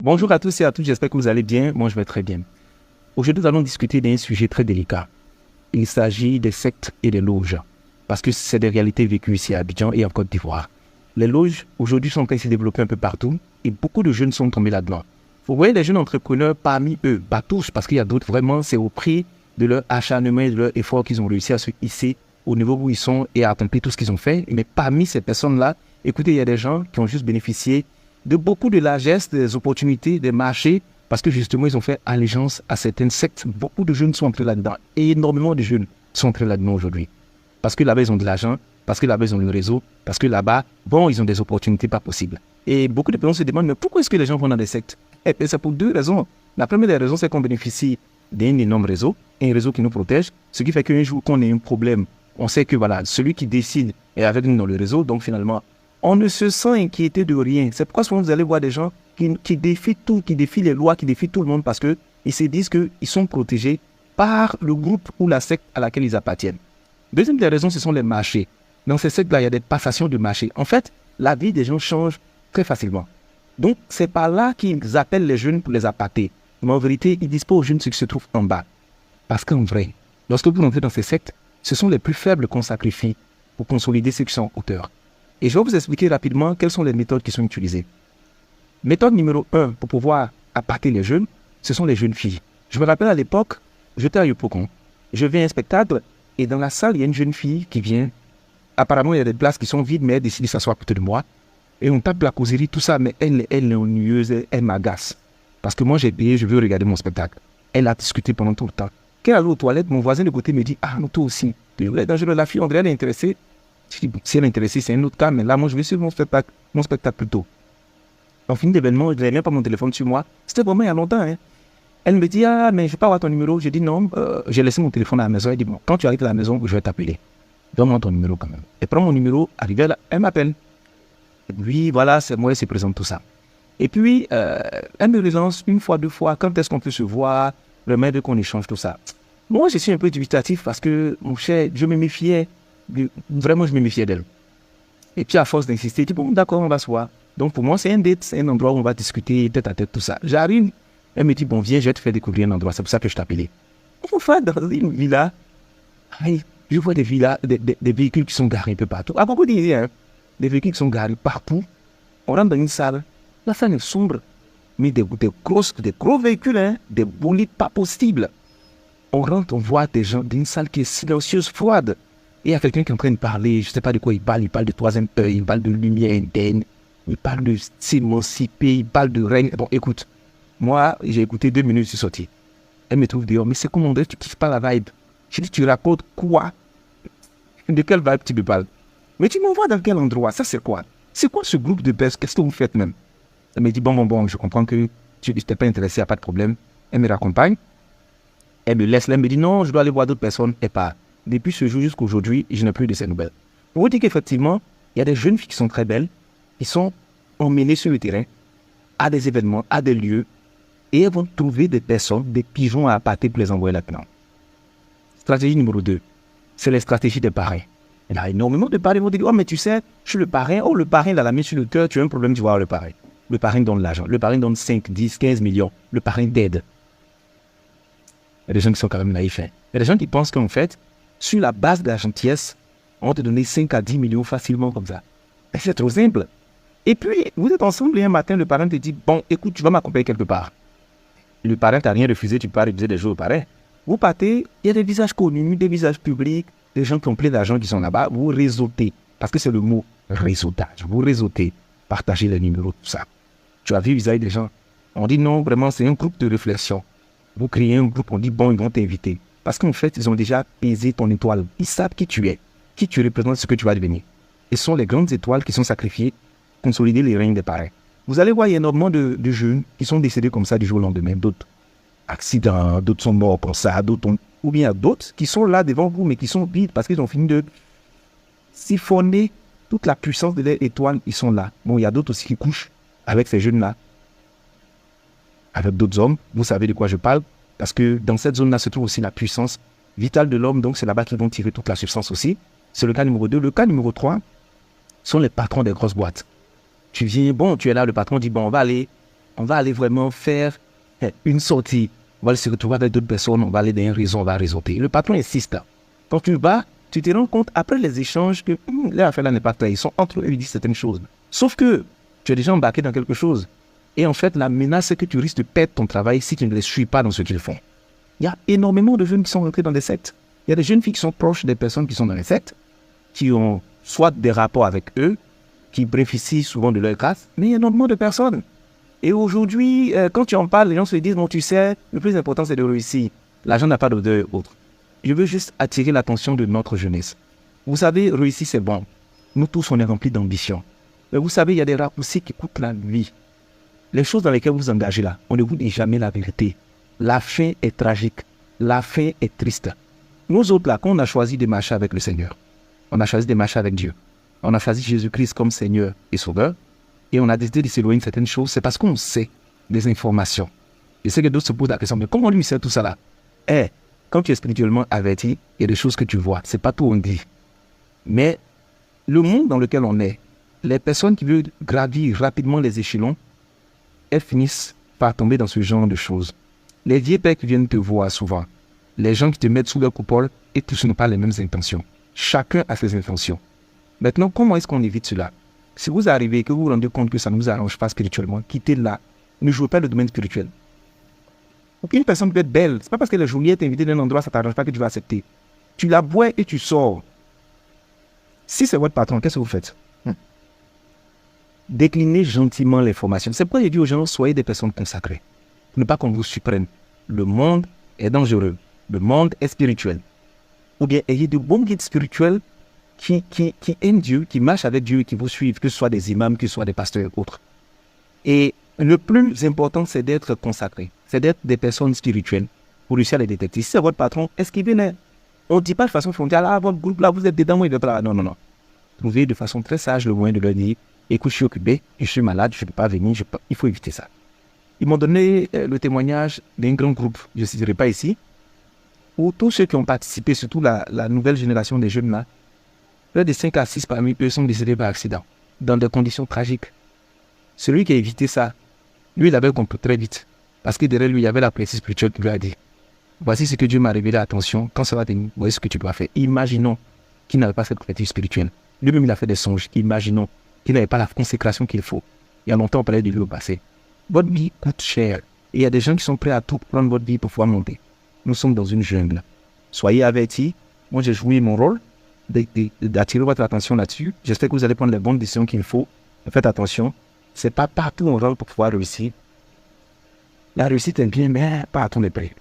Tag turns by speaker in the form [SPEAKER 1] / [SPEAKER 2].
[SPEAKER 1] Bonjour à tous et à toutes, j'espère que vous allez bien. Moi, je vais très bien. Aujourd'hui, nous allons discuter d'un sujet très délicat. Il s'agit des sectes et des loges, parce que c'est des réalités vécues ici à Abidjan et en Côte d'Ivoire. Les loges, aujourd'hui, sont en train de se développer un peu partout et beaucoup de jeunes sont tombés là-dedans. Vous voyez les jeunes entrepreneurs parmi eux, pas tous, parce qu'il y a d'autres, vraiment, c'est au prix de leur acharnement et de leur effort qu'ils ont réussi à se hisser au niveau où ils sont et à accomplir tout ce qu'ils ont fait. Mais parmi ces personnes-là, écoutez, il y a des gens qui ont juste bénéficié de beaucoup de largesses, des opportunités, des marchés, parce que justement, ils ont fait allégeance à certaines sectes. Beaucoup de jeunes sont entrés là-dedans. Et énormément de jeunes sont entrés là-dedans aujourd'hui. Parce que là-bas, ils ont de l'argent, parce que là-bas, ils ont le réseau, parce que là-bas, bon, ils ont des opportunités pas possibles. Et beaucoup de personnes se demandent, mais pourquoi est-ce que les gens vont dans des sectes? Eh bien, c'est pour deux raisons. La première des raisons, c'est qu'on bénéficie d'un énorme réseau, un réseau qui nous protège, ce qui fait qu'un jour qu'on ait un problème, on sait que voilà, celui qui décide est avec nous dans le réseau, donc finalement, on ne se sent inquiété de rien. C'est pourquoi souvent vous allez voir des gens qui défient tout, qui défient les lois, qui défient tout le monde parce qu'ils se disent qu'ils sont protégés par le groupe ou la secte à laquelle ils appartiennent. Deuxième des raisons, ce sont les marchés. Dans ces sectes-là, il y a des passations de marché. En fait, la vie des gens change très facilement. Donc, c'est par là qu'ils appellent les jeunes pour les appâter. Mais en vérité, ils ne disent pas aux jeunes ce qui se trouve en bas. Parce qu'en vrai, lorsque vous entrez dans ces sectes, ce sont les plus faibles qu'on sacrifie pour consolider ceux qui sont auteurs. Et je vais vous expliquer rapidement quelles sont les méthodes qui sont utilisées. Méthode numéro 1 pour pouvoir appâter les jeunes, ce sont les jeunes filles. Je me rappelle à l'époque, j'étais à Yopougon. Je vais à un spectacle et dans la salle, il y a une jeune fille qui vient. Apparemment, il y a des places qui sont vides, mais elle décide de s'asseoir à côté de moi. Et on tape la causerie, tout ça, mais elle est ennuyeuse, elle m'agace. Parce que moi, j'ai payé, je veux regarder mon spectacle. Elle a discuté pendant tout le temps. Quand elle est allée aux toilettes, mon voisin de côté me dit, ah, non, toi aussi. Elle est dangereuse, la fille, on dirait, elle est intéressée. Je dis, bon, si elle est intéressée, c'est un autre cas, mais là, moi, je vais suivre mon spectacle plus tôt. En fin d'événement, je n'avais même pas mon téléphone sur moi. C'était vraiment il y a longtemps. Hein. Elle me dit, ah, mais je ne vais pas avoir ton numéro. J'ai dit, non, j'ai laissé mon téléphone à la maison. Elle dit, bon, quand tu arrives à la maison, je vais t'appeler. Donne-moi ton numéro quand même. Elle prend mon numéro, arrivée là, elle m'appelle. Oui, voilà, c'est moi, elle se présente tout ça. Et puis, elle me relance une fois, deux fois, quand est-ce qu'on peut se voir, vraiment de qu'on échange tout ça. Moi, je suis un peu dubitatif parce que, mon cher, je me méfiais. Vraiment, je me méfiais d'elle. Et puis, à force d'insister, je dis, bon, d'accord, on va se voir. Donc, pour moi, c'est un date, c'est un endroit où on va discuter tête à tête, tout ça. J'arrive, elle me dit, bon, viens, je vais te faire découvrir un endroit. C'est pour ça que je t'appelais. On va dans une villa. Aïe, je vois des villas, des véhicules qui sont garés un peu partout. À beaucoup d'idées, hein. Des véhicules qui sont garés partout. On rentre dans une salle. La salle est sombre. Mais des gros véhicules, hein. Des bolides pas possibles. On rentre, on voit des gens d'une salle qui est silencieuse, froide. Et il y a quelqu'un qui est en train de parler, je ne sais pas de quoi il parle de troisième œil, il parle de lumière interne, il parle de s'émanciper, il parle de règne. Bon, écoute, moi, j'ai écouté 2 minutes, je suis sorti. Elle me trouve dehors, mais c'est comment tu kiffes pas la vibe. Je dis, tu racontes quoi? De quelle vibe tu me parles? Mais tu m'envoies dans quel endroit? Ça, c'est quoi? C'est quoi ce groupe de baisse? Qu'est-ce que vous faites même? Elle me dit, bon, je comprends que tu n'es pas intéressé, il n'y a pas de problème. Elle me raccompagne. Elle me laisse là, elle me dit, non, je dois aller voir d'autres personnes. Et pas. Depuis ce jour jusqu'à aujourd'hui, je n'ai plus de ces nouvelles. Pour vous dire qu'effectivement, il y a des jeunes filles qui sont très belles, qui sont emmenées sur le terrain, à des événements, à des lieux, et elles vont trouver des personnes, des pigeons à appâter pour les envoyer là-dedans. Stratégie numéro 2, c'est les stratégies des parrains. Il y a énormément de parrains qui vont dire, oh mais tu sais, je suis le parrain, oh le parrain il a la main sur le cœur, tu as un problème, tu vas voir le parrain. Le parrain donne l'argent, le parrain donne 5, 10, 15 millions, le parrain t'aide. Il y a des gens qui sont quand même naïfs. Hein. Il y a des gens qui pensent qu'en fait, sur la base de la gentillesse, on va te donner 5 à 10 millions facilement comme ça. Mais c'est trop simple. Et puis, vous êtes ensemble et un matin, le parrain te dit, bon, écoute, tu vas m'accompagner quelque part. Le parrain t'a rien refusé, tu peux pas refuser des jours au parrain. Vous partez, il y a des visages connus, des visages publics, des gens qui ont plein d'argent qui sont là-bas, vous réseautez. Parce que c'est le mot réseautage. Vous réseautez, partagez les numéros, tout ça. Tu as vu vis-à-vis des gens. On dit non, vraiment, c'est un groupe de réflexion. Vous créez un groupe, on dit bon, ils vont t'inviter. Parce qu'en fait, ils ont déjà pesé ton étoile. Ils savent qui tu es, qui tu représentes, ce que tu vas devenir. Et ce sont les grandes étoiles qui sont sacrifiées pour consolider les règnes des parrains. Vous allez voir, il y a énormément de jeunes qui sont décédés comme ça du jour au lendemain. D'autres accidents, d'autres sont morts comme ça, ou bien d'autres qui sont là devant vous, mais qui sont vides parce qu'ils ont fini de siphonner toute la puissance de l'étoile. Ils sont là. Bon, il y a d'autres aussi qui couchent avec ces jeunes-là, avec d'autres hommes. Vous savez de quoi je parle. Parce que dans cette zone-là se trouve aussi la puissance vitale de l'homme. Donc, c'est là-bas qu'ils vont tirer toute la substance aussi. C'est le cas numéro 2. Le cas numéro 3 sont les patrons des grosses boîtes. Tu viens, bon, tu es là, le patron dit, bon, on va aller on va aller vraiment faire une sortie. On va se retrouver avec d'autres personnes, on va aller dans une raison, on va réseauter. Le patron insiste. Quand tu vas, tu te rends compte après les échanges que leur affaire là n'est pas claire. Ils sont entre eux, ils disent certaines choses. Sauf que tu es déjà embarqué dans quelque chose. Et en fait, la menace, c'est que tu risques de perdre ton travail si tu ne les suis pas dans ce qu'ils font. Il y a énormément de jeunes qui sont rentrés dans des sectes. Il y a des jeunes filles qui sont proches des personnes qui sont dans les sectes, qui ont soit des rapports avec eux, qui bénéficient souvent de leur grâce, mais il y a énormément de personnes. Et aujourd'hui, quand tu en parles, les gens se disent, bon, tu sais, le plus important, c'est de réussir. L'argent n'a pas d'odeur autre. Je veux juste attirer l'attention de notre jeunesse. Vous savez, réussir, c'est bon. Nous tous, on est remplis d'ambition. Mais vous savez, il y a des raccourcis qui coûtent la vie. Les choses dans lesquelles vous vous engagez là, on ne vous dit jamais la vérité. La fin est tragique. La fin est triste. Nous autres là, quand on a choisi de marcher avec le Seigneur, on a choisi de marcher avec Dieu, on a choisi Jésus-Christ comme Seigneur et Sauveur, et on a décidé de s'éloigner de certaines choses, c'est parce qu'on sait des informations. Je sais que d'autres se posent la question, mais comment lui sait tout ça là? Quand tu es spirituellement averti, il y a des choses que tu vois, c'est pas tout on dit. Mais le monde dans lequel on est, les personnes qui veulent gravir rapidement les échelons, elles finissent par tomber dans ce genre de choses. Les vieux pères qui viennent te voir souvent, les gens qui te mettent sous leur coupole, et tous n'ont pas les mêmes intentions. Chacun a ses intentions. Maintenant, comment est-ce qu'on évite cela? Si vous arrivez et que vous vous rendez compte que ça ne vous arrange pas spirituellement, quittez là. Ne jouez pas le domaine spirituel. Une personne peut être belle. C'est pas parce qu'elle est jolie, elle t'invite dans un endroit, ça ne t'arrange pas que tu vas accepter. Tu la bois et tu sors. Si c'est votre patron, qu'est-ce que vous faites? Déclinez gentiment l'information. C'est pourquoi j'ai dit aux gens, soyez des personnes consacrées. Pour ne pas qu'on vous surprenne. Le monde est dangereux. Le monde est spirituel. Ou bien ayez de bons guides spirituels qui aiment Dieu, qui marchent avec Dieu et qui vous suivent, que ce soit des imams, que ce soit des pasteurs ou autres. Et le plus important, c'est d'être consacré. C'est d'être des personnes spirituelles pour réussir à les détecter. Si c'est votre patron, esquivez-le. On ne dit pas de façon frontale, ah, votre groupe là, vous êtes dedans, moi, il est pas là. Non, non, non. Trouvez de façon très sage le moyen de leur dire, écoute, je suis occupé, je suis malade, je ne peux pas venir, il faut éviter ça. Ils m'ont donné le témoignage d'un grand groupe, je ne citerai pas ici, où tous ceux qui ont participé, surtout la nouvelle génération des jeunes là, près de 5 à 6 parmi eux sont décédés par accident, dans des conditions tragiques. Celui qui a évité ça, lui, il avait compris très vite. Parce que derrière lui, il y avait la précise spirituelle qui lui a dit, voici ce que Dieu m'a révélé, attention, quand ça va venir, voici ce que tu dois faire. Imaginons qu'il n'avait pas cette pratique spirituelle. Lui-même, il a fait des songes. Imaginons qu'il n'avait pas la consécration qu'il faut. Il y a longtemps, on parlait de lui au passé. Votre vie coûte cher. Et il y a des gens qui sont prêts à tout prendre votre vie pour pouvoir monter. Nous sommes dans une jungle. Soyez avertis. Moi, j'ai joué mon rôle d'attirer votre attention là-dessus. J'espère que vous allez prendre les bonnes décisions qu'il faut. Faites attention. Ce n'est pas partout on rentre pour pouvoir réussir. La réussite est bien, mais pas à tous les prix.